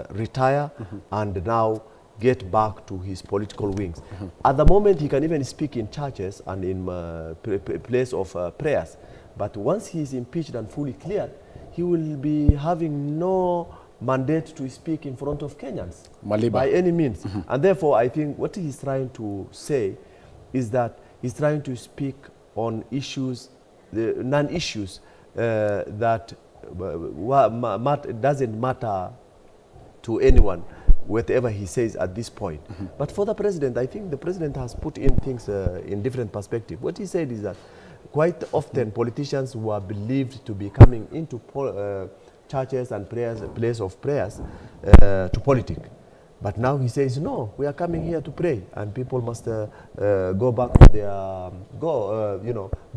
retire and now get back to his political wings. At the moment, he can even speak in churches and in place of prayers. But once he is impeached and fully cleared, he will be having no mandate to speak in front of Kenyans by any means. And therefore, I think what he's trying to say is that he's trying to speak on issues, non-issues that doesn't matter to anyone, whatever he says at this point. But for the president, I think the president has put in things in different perspective. What he said is that quite often politicians who are believed to be coming into churches and prayers, place of prayers, to politics. But now he says, no, we are coming here to pray, and people must go back to their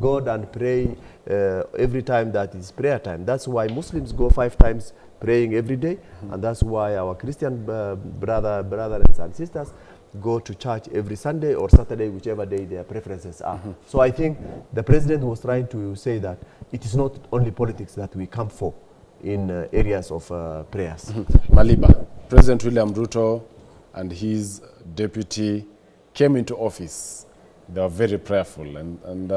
God and pray every time that is prayer time. That's why Muslims go 5 times praying every day, and that's why our Christian brothers and sisters go to church every Sunday or Saturday, whichever day their preferences are. So I think the president was trying to say that it is not only politics that we come for in areas of prayers. Maliba, President William Ruto and his deputy came into office. They were very prayerful, and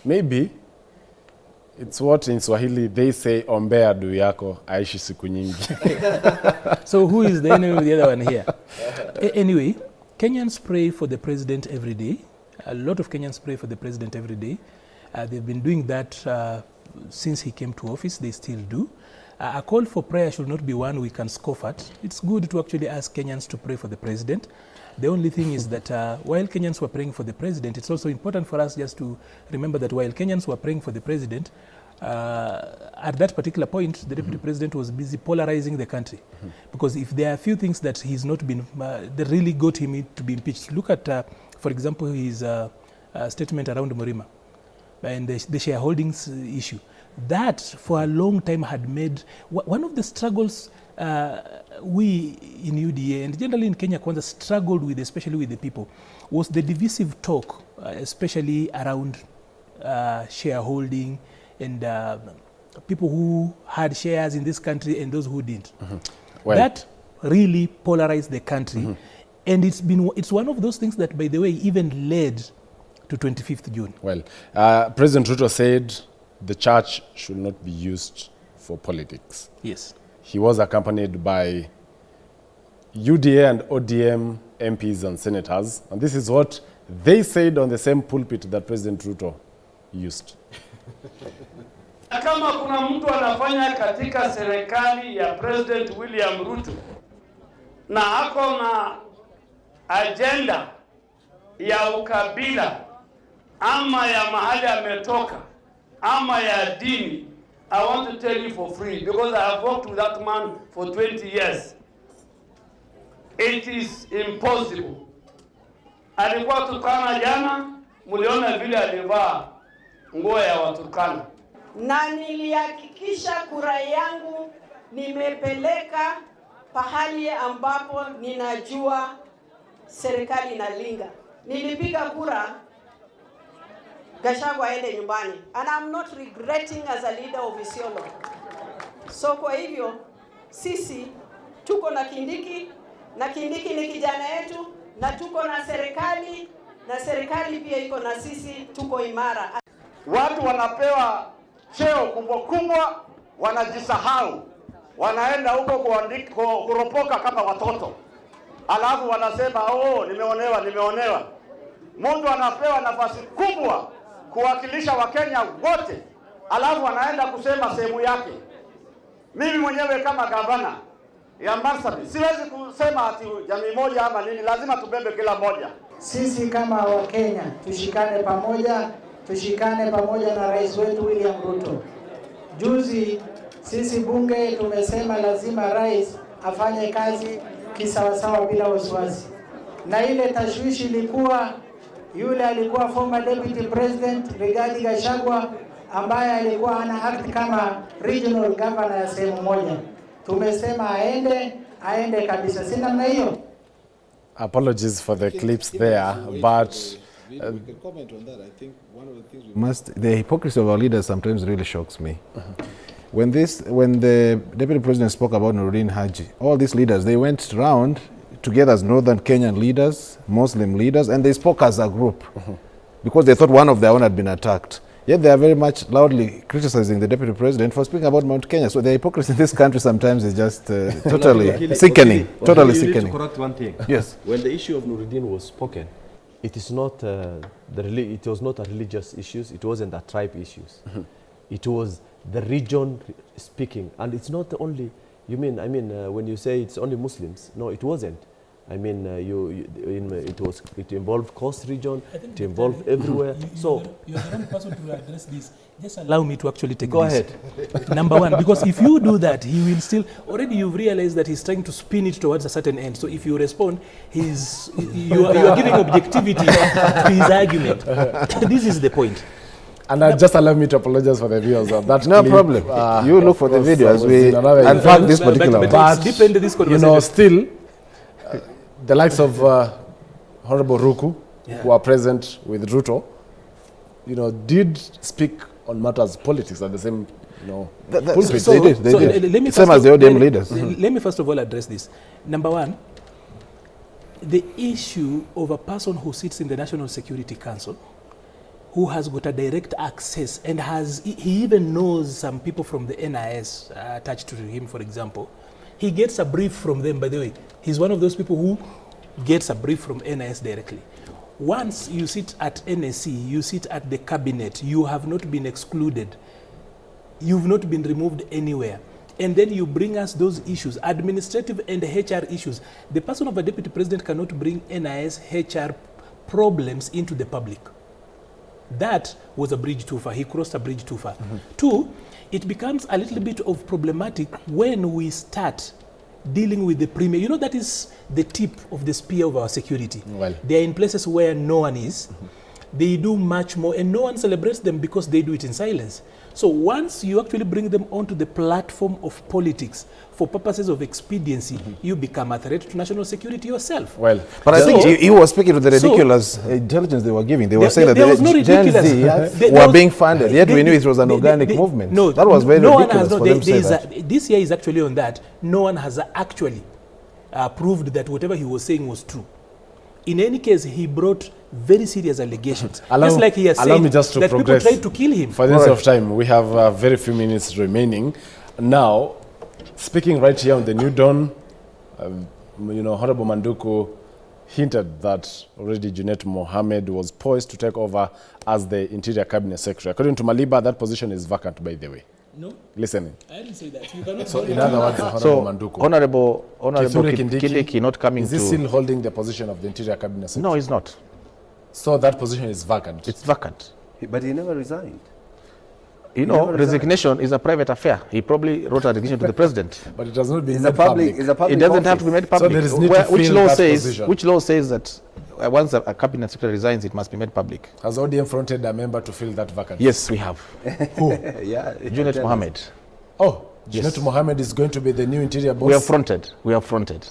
maybe it's what in Swahili they say, ombea adui yako aishi siku nyingi. So who is the enemy of the other one here? Anyway, Kenyans pray for the president every day. A lot of Kenyans pray for the president every day. They've been doing that since he came to office. They still do. A call for prayer should not be one we can scoff at. It's good to actually ask Kenyans to pray for the president. The only thing is that while Kenyans were praying for the president, it's also important for us just to remember that while Kenyans were praying for the president, at that particular point, the deputy president was busy polarizing the country. Because if there are a few things that he's not been, that really got him to be impeached. Look at, for example, his statement around Murima and the shareholdings issue. That, for a long time, had made one of the struggles we in UDA and generally in Kenya Kwanza struggled with, especially with the people, was the divisive talk, especially around shareholding and people who had shares in this country and those who didn't. Well, that really polarized the country. And it's one of those things that, by the way, even led to 25th June. Well, President Ruto said the church should not be used for politics. Yes. He was accompanied by UDA and ODM MPs and senators, and this is what they said on the same pulpit that President Ruto used. Kama kuna mtu anafanya katika serikali ya President William Ruto na ako na agenda ya ukabila ama ya mahali ametoka ama ya dini, I want to tell you for free, because I have worked with that man for 20 years. It is impossible. Alikuwa Turkana jana, muliona vile alivaa nguo ya Waturkana. Na nilihakikisha kura yangu nimepeleka pahali ambapo ninajua serikali inalinga. Nilipiga kura Gachagua aende nyumbani, and I'm not regretting as a leader of Isiolo. So kwa hivyo sisi tuko na Kindiki, na Kindiki ni kijana yetu, na tuko na serikali pia iko na sisi, tuko imara. Watu wanapewa cheo kubwa kubwa, wanajisahau, wanaenda huko kuropoka kama watoto, alafu wanasema oh, nimeonewa. Mtu anapewa nafasi kubwa kuwakilisha Wakenya wote, alafu anaenda kusema sehemu yake. Mimi mwenyewe kama gavana ya Marsabit siwezi kusema ati jamii moja ama nini, lazima tubebe kila moja. Sisi kama Wakenya tushikane pamoja na rais wetu William Ruto. Juzi sisi bunge tumesema lazima rais afanye kazi kisawasawa bila wasiwasi. Na ile tashwishi ilikuwa yule alikuwa former deputy president Rigathi Gachagua ambaye alikuwa ana act kama regional governor ya sehemu moja. Tumesema aende kabisa. Si namna hiyo? Apologies for the clips there, but we can comment on that. I think one of the things the hypocrisy of our leaders sometimes really shocks me. when the Deputy President spoke about Nuruddin Haji, all these leaders, they went round together as Northern Kenyan leaders, Muslim leaders, and they spoke as a group because they thought one of their own had been attacked. Yet they are very much loudly criticizing the Deputy President for speaking about Mount Kenya. So the hypocrisy in this country sometimes is just totally sickening. Totally sickening. Need to correct one thing. Yes. When the issue of Nuruddin was spoken, it is not it was not a religious issues. It wasn't a tribe issues. It was the region speaking, and it's not only. You mean? I mean, when you say it's only Muslims, no, it wasn't. I mean, it involved Coast region, it involved everywhere. You're the wrong person to address this. Just allow me to actually take Go this. ahead. Number one, because if you do that, he will still, already you've realized that he's trying to spin it towards a certain end. So if you respond, you are giving objectivity to his argument. This is the point. And just allow me to apologize for the viewers of that. No problem. You look for the video as we unpack this particular but it's deepened this conversation. You know, still, the likes of Honorable Ruku, who are present with Ruto, you know, did speak on matters politics at the same, you know, pulpit. They did. Let me Same as the ODM leaders. Let me first of all address this. Number one, the issue of a person who sits in the National Security Council, who has got a direct access and he even knows some people from the NIS attached to him, for example. He gets a brief from them, by the way. He's one of those people who gets a brief from NIS directly. Once you sit at NSC, you sit at the cabinet, you have not been excluded. You've not been removed anywhere. And then you bring us those issues, administrative and HR issues. The person of a deputy president cannot bring NIS HR problems into the public. That was a bridge too far. He crossed a bridge too far. Two, it becomes a little bit of problematic when we start dealing with the premier. You know, that is the tip of the spear of our security. Well, they are in places where no one is. They do much more, and no one celebrates them because they do it in silence. So once you actually bring them onto the platform of politics for purposes of expediency, you become a threat to national security yourself. well, But I think he was speaking to the ridiculous intelligence they were giving. They were saying that there was no the Gen Z were being funded, yet we knew it was an organic movement. No, that was very no ridiculous for them to say that. This year is actually on that. No one has actually proved that whatever he was saying was true. In any case, he brought very serious allegations. Just like he has said that people tried to kill him. For the sake of time, we have very few minutes remaining. Now, speaking right here on the New Dawn, you know, Honorable Manduku hinted that already Junet Mohammed was poised to take over as the Interior Cabinet Secretary. According to Maliba, that position is vacant, by the way. No, listening. I didn't say that. You cannot. So, in other words, Honorable Manduku. Honorable Kindiki Kindiki not coming is to... he still holding the position of the Interior Cabinet Secretary? No, he's not. So that position is vacant. It's vacant. But he never resigned. You know, resignation is a private affair. He probably wrote a resignation to the president. But it has not been It's made a public. public. It's a public. It doesn't office. have to be made public. there is need to which fill law that says? position. Which law says that once a cabinet secretary resigns, it must be made public? Has ODM fronted a member to fill that vacancy? Yes, we have. Who? Yeah. Junet Mohammed. Oh, Yes. Junet Mohammed is going to be the new interior boss. We have fronted. We have fronted.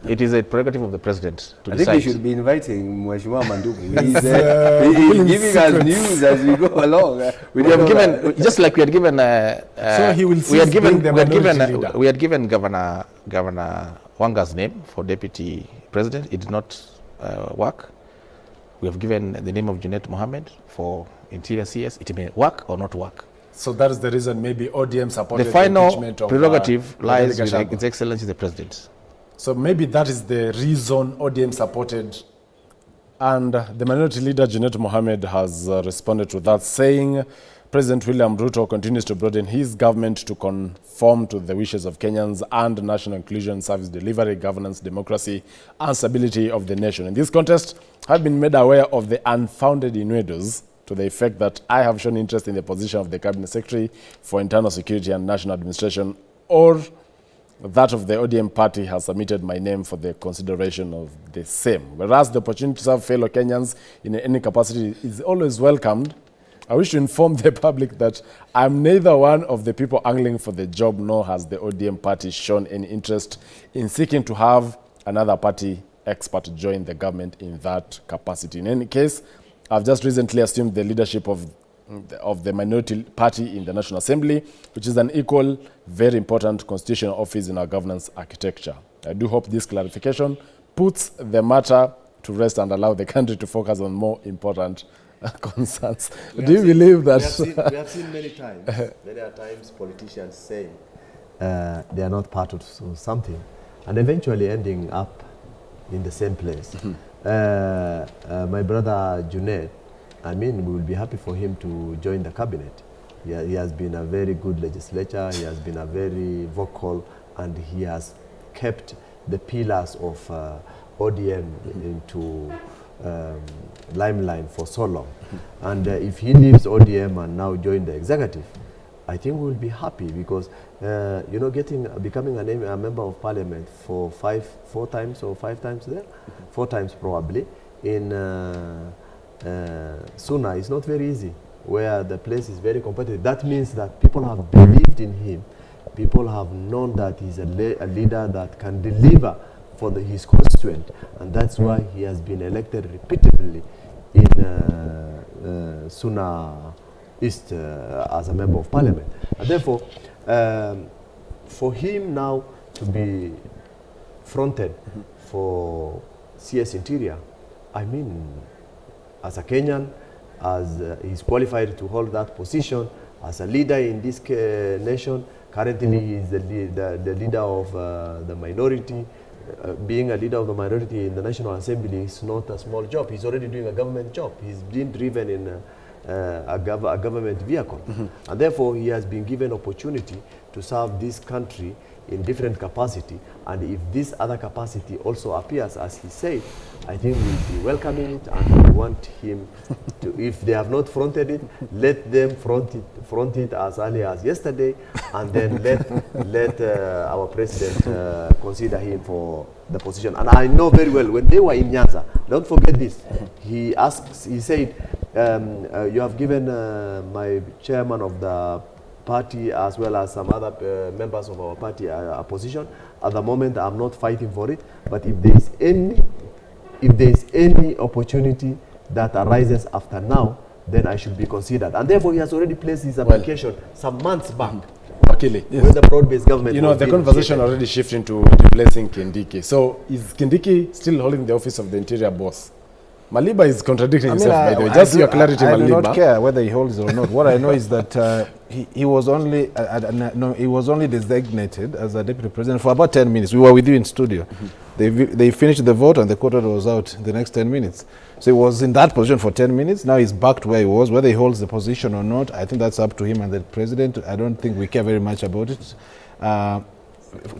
It is a prerogative of the president to I decide. think we should be inviting Mheshimiwa Manduku. He's giving us news as we go along. We have given, just like we had given. So he will we had cease given. being the We had given. minority leader. We had given Governor Wanga's name for deputy president. It did not work. We have given the name of Junet Mohammed for interior CS. It may work or not work. So that is the reason maybe ODM supported The final impeachment of prerogative lies with Gachagua. His Excellency the President. So maybe that is the reason ODM supported. And the minority leader, Junet Mohammed, has responded to that, saying President William Ruto continues to broaden his government to conform to the wishes of Kenyans and national inclusion, service delivery, governance, democracy, and stability of the nation. In this context, I have been made aware of the unfounded innuendos to the effect that I have shown interest in the position of the Cabinet Secretary for Internal Security and National Administration, or that of the ODM party has submitted my name for the consideration of the same. Whereas the opportunity to serve fellow Kenyans in any capacity is always welcomed, I wish to inform the public that I am neither one of the people angling for the job, nor has the ODM party shown any interest in seeking to have another party expert join the government in that capacity. In any case, I've just recently assumed the leadership of of the minority party in the National Assembly, which is an equal, very important constitutional office in our governance architecture. I do hope this clarification puts the matter to rest and allow the country to focus on more important concerns. Do you believe that? We have seen many times, politicians say they are not part of something, and eventually ending up in the same place. My brother Junaid, I mean, we will be happy for him to join the cabinet. He has been a very good legislator, he has been a very vocal, and he has kept the pillars of ODM into limelight for so long. And if he leaves ODM and now join the executive, I think we'll be happy because, you know, becoming a member of parliament for 4 times or 5 times there, 4 times probably, in Suna is not very easy, where the place is very competitive. That means that people have believed in him. People have known that he's a leader that can deliver for his constituent, and that's why he has been elected repeatedly in Suna East as a member of parliament. And therefore, for him now to be fronted for CS Interior, I mean, as a Kenyan, as he's qualified to hold that position, as a leader in this nation. Currently, he is the leader of the minority. Being a leader of the minority in the National Assembly is not a small job. He's already doing a government job. He's been driven in a government vehicle. And therefore, he has been given opportunity to serve this country in different capacity. And if this other capacity also appears, as he said, I think we'll be welcoming it, and we want him to, if they have not fronted it, let them front it as early as yesterday, and then let our president consider him for the position. And I know very well, when they were in Nyanza, don't forget this, he said, you have given my chairman of the party as well as some other members of our party a position. At the moment, I'm not fighting for it, but if there is any opportunity that arises after now, then I should be considered. And therefore, he has already placed his application some months back. Akili, yes. When the broad-based government, you know, the conversation already shifting to replacing Kindiki. So is Kindiki still holding the office of the interior boss? Maliba is contradicting himself, by the way. Just your clarity, Maliba. I do not care whether he holds it or not. What I know is that he was only designated as a deputy president for about 10 minutes. We were with you in studio. They finished the vote and the quota was out the next 10 minutes. So he was in that position for 10 minutes. Now he's back to where he was. Whether he holds the position or not, I think that's up to him and the president. I don't think we care very much about it.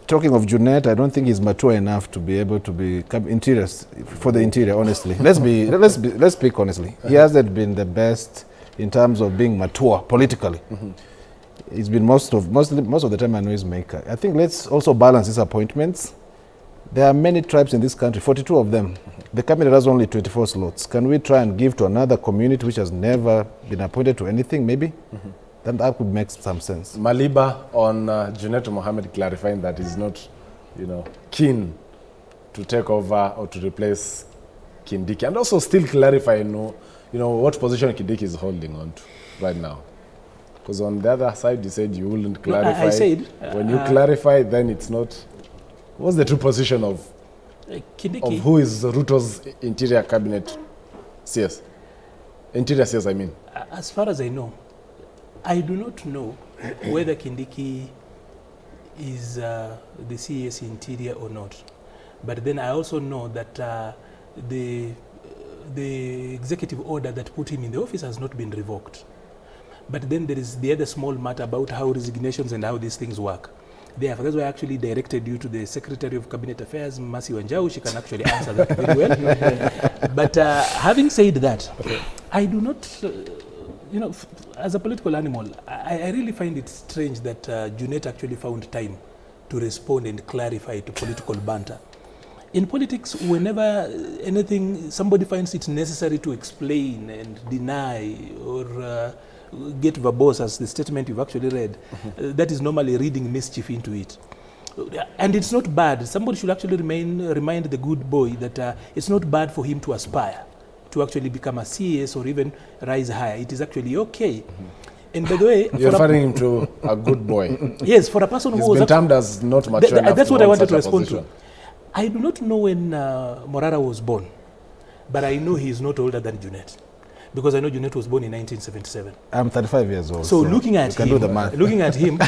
Talking of Junet, I don't think he's mature enough to be able to be for the interior. Honestly, let's speak honestly. He hasn't been the best in terms of being mature politically. He's been most of the time a noisemaker. I think let's also balance these appointments. There are many tribes in this country, 42 of them. The cabinet has only 24 slots. Can we try and give to another community which has never been appointed to anything, maybe? Then that could make some sense. Maliba on Junet Mohammed clarifying that he's not, keen to take over or to replace Kindiki, and also still clarify, what position Kindiki is holding on to right now. Because on the other side, you said you wouldn't clarify. No, I said when you clarify, then it's not. What's the true position of Kindiki? Of who is Ruto's interior cabinet CS? Interior CS, I mean. As far as I know, I do not know whether Kindiki is the CS Interior or not. But then I also know that the executive order that put him in the office has not been revoked. But then there is the other small matter about how resignations and how these things work. Therefore, that's why I actually directed you to the Secretary of Cabinet Affairs, Mercy Wanjau. She can actually answer that very well. But having said that, I do not... as a political animal, I really find it strange that Junet actually found time to respond and clarify to political banter. In politics, whenever somebody finds it necessary to explain and deny or get verbose, as the statement you've actually read, that is normally reading mischief into it. And it's not bad. Somebody should actually remind the good boy that it's not bad for him to aspire to actually become a CS or even rise higher. It is actually okay. And by the way, you're referring him to a good boy. Yes, for a person who was been termed as not mature enough. That's what I wanted to hold such a respond to. position. I do not know when Morara was born, but I know he is not older than Junet, because I know Junet was born in 1977. I'm 35 years old. So looking at him,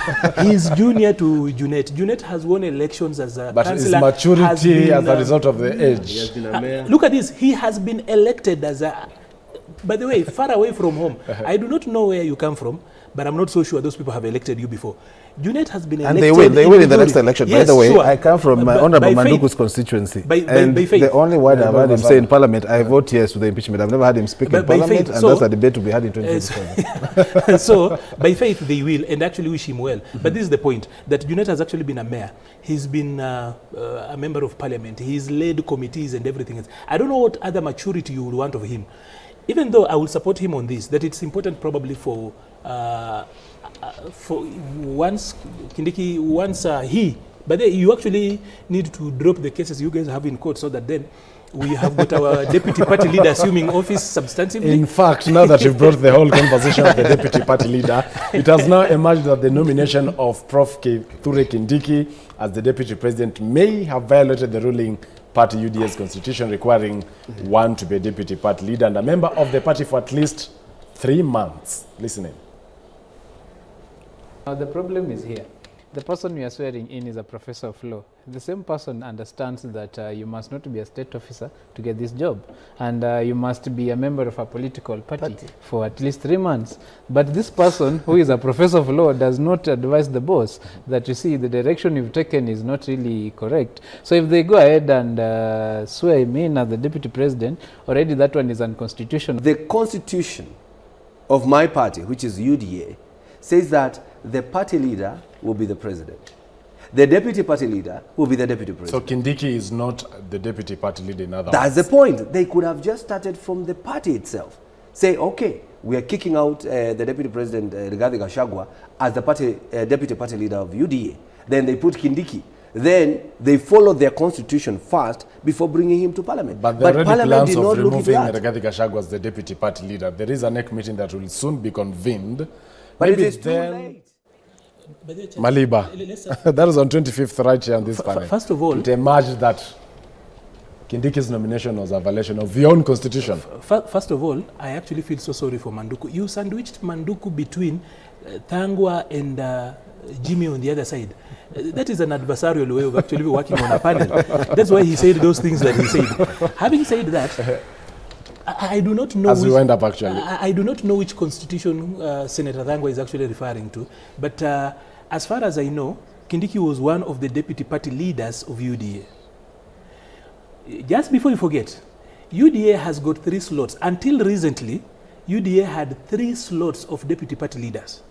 he's junior to Junet. Junet has won elections as a but councillor. But his maturity as a result of the age. He has been a mayor. Look at this. He has been elected as a, by the way, far away from home. I do not know where you come from, but I'm not so sure those people have elected you before. Junet has been elected. And they will in the next election. Yes, by the way, sure. I come from Honorable Manduku's constituency. By faith. The only word I've heard him say in Parliament, I vote yes to the impeachment. I've never heard him speak in Parliament, and that's a debate to be had in 2027. So, by faith, they will, and actually wish him well. But this is the point, that Junet has actually been a mayor. He's been a member of Parliament. He's led committees and everything else. I don't know what other maturity you would want of him. Even though I will support him on this, that it's important probably for once Kindiki, but then you actually need to drop the cases you guys have in court, so that then we have got our deputy party leader assuming office substantively. In fact, now that you've brought the whole conversation of the deputy party leader, it has now emerged that the nomination of Prof. Kithure Kindiki as the deputy president may have violated the ruling party UDA's constitution, requiring one to be a deputy party leader and a member of the party for at least 3 months. Listening. The problem is here. The person you are swearing in is a professor of law. The same person understands that you must not be a state officer to get this job, and you must be a member of a political party for at least 3 months. But this person, who is a professor of law, does not advise the boss that, you see, the direction you've taken is not really correct. So if they go ahead and swear him in as the deputy president, already that one is unconstitutional. The constitution of my party, which is UDA, says that the party leader will be the president. The deputy party leader will be the deputy president. So Kindiki is not the deputy party leader in other That's words. the point. They could have just started from the party itself. Say, okay, we are kicking out the deputy president, Rigathi Gachagua, as the deputy party leader of UDA. Then they put Kindiki. Then they followed their constitution first before bringing him to parliament. But there are already parliament plans did of not look into removing that. Rigathi Gachagua as the deputy party leader. There is a NEC meeting that will soon be convened. But Maybe it is too late. Maliba, that is on 25th right here on this panel. First of all, it emerged that Kindiki's nomination was a violation of your own constitution. First of all, I actually feel so sorry for Manduku. You sandwiched Manduku between Thangwa and Jimmy on the other side. That is an adversarial way of actually working on a panel. That's why he said those things that he said. Having said that, I do not know. As we wind up, actually, I do not know which constitution Senator Thangwa is actually referring to. But as far as I know, Kindiki was one of the deputy party leaders of UDA. Just before you forget, UDA has got 3 slots. Until recently, UDA had 3 slots of deputy party leaders.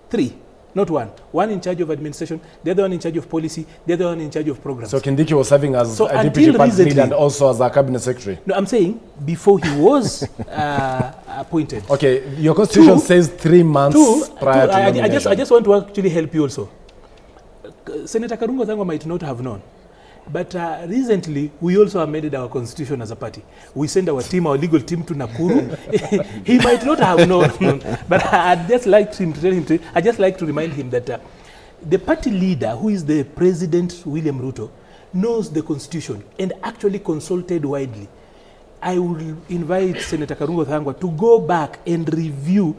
3. Not one. One in charge of administration, the other one in charge of policy, the other one in charge of programs. So Kindiki was serving as a deputy party leader and also as a cabinet secretary. No, I'm saying before he was appointed. Okay, your constitution says 3 months prior to nomination. I just want to actually help you also. Senator Karungo Thangwa might not have known. But recently, we also amended our constitution as a party. We sent our team, our legal team, to Nakuru. He might not have known, but I'd just like to tell him. I'd just like to remind him that the party leader, who is the President William Ruto, knows the constitution and actually consulted widely. I will invite Senator Karungo Thangwa to go back and review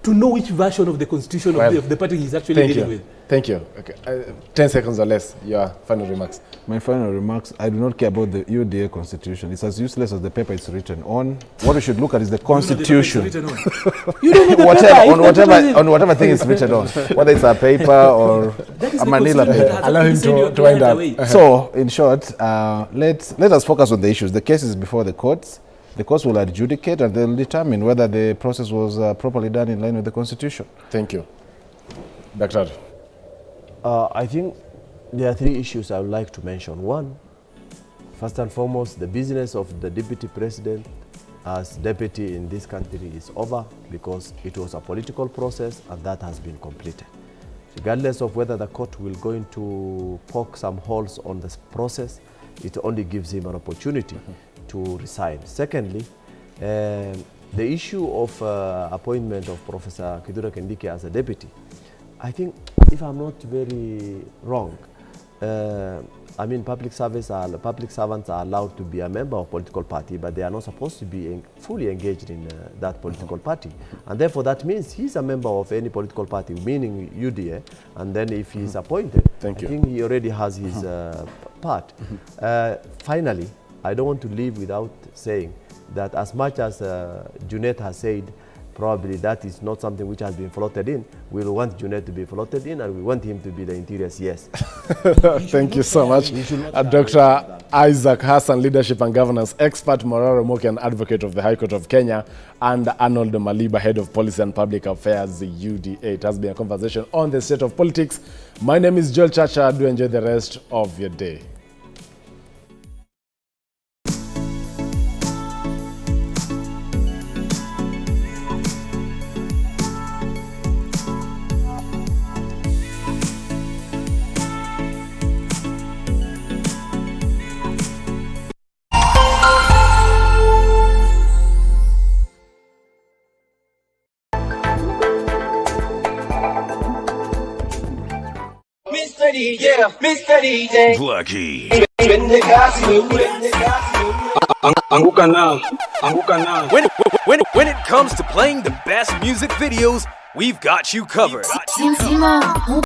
to know which version of the constitution of the party he's actually dealing with. Thank you. Okay. 10 seconds or less, your final remarks. My final remarks, I do not care about the UDA constitution. It's as useless as the paper it's written on. What we should look at is the constitution. You don't know the paper. On whatever thing it's written on. Whether it's a paper or a manila paper. Allow him to wind up. So, in short, let us focus on the issues. The case is before the courts. The courts will adjudicate and they'll determine whether the process was properly done in line with the constitution. Thank you. Dr. I think there are 3 issues I would like to mention. One, first and foremost, the business of the deputy president as deputy in this country is over because it was a political process and that has been completed. Regardless of whether the court will going to poke some holes on this process, it only gives him an opportunity to resign. Secondly, The issue of appointment of Professor Kithure Kindiki as a deputy, I think, if I'm not very wrong, I mean, public servants are allowed to be a member of political party, but they are not supposed to be fully engaged in that political party. And therefore, that means he's a member of any political party, meaning UDA. And then if he's appointed, I think he already has his part. Finally, I don't want to leave without saying that as much as Junet has said, probably that is not something which has been floated in. We want Junet to be floated in, and we want him to be the interior CS. Thank you so much. Dr. Isaac Hassan, leadership and governance expert, Moraro Moki, an advocate of the High Court of Kenya, and Arnold Maliba, head of policy and public affairs, the UDA. It has been a conversation on the state of politics. My name is Joel Chacha. Do enjoy the rest of your day. Mr. DJ Lucky. Anguka now. When it comes to playing the best music videos, we've got you covered.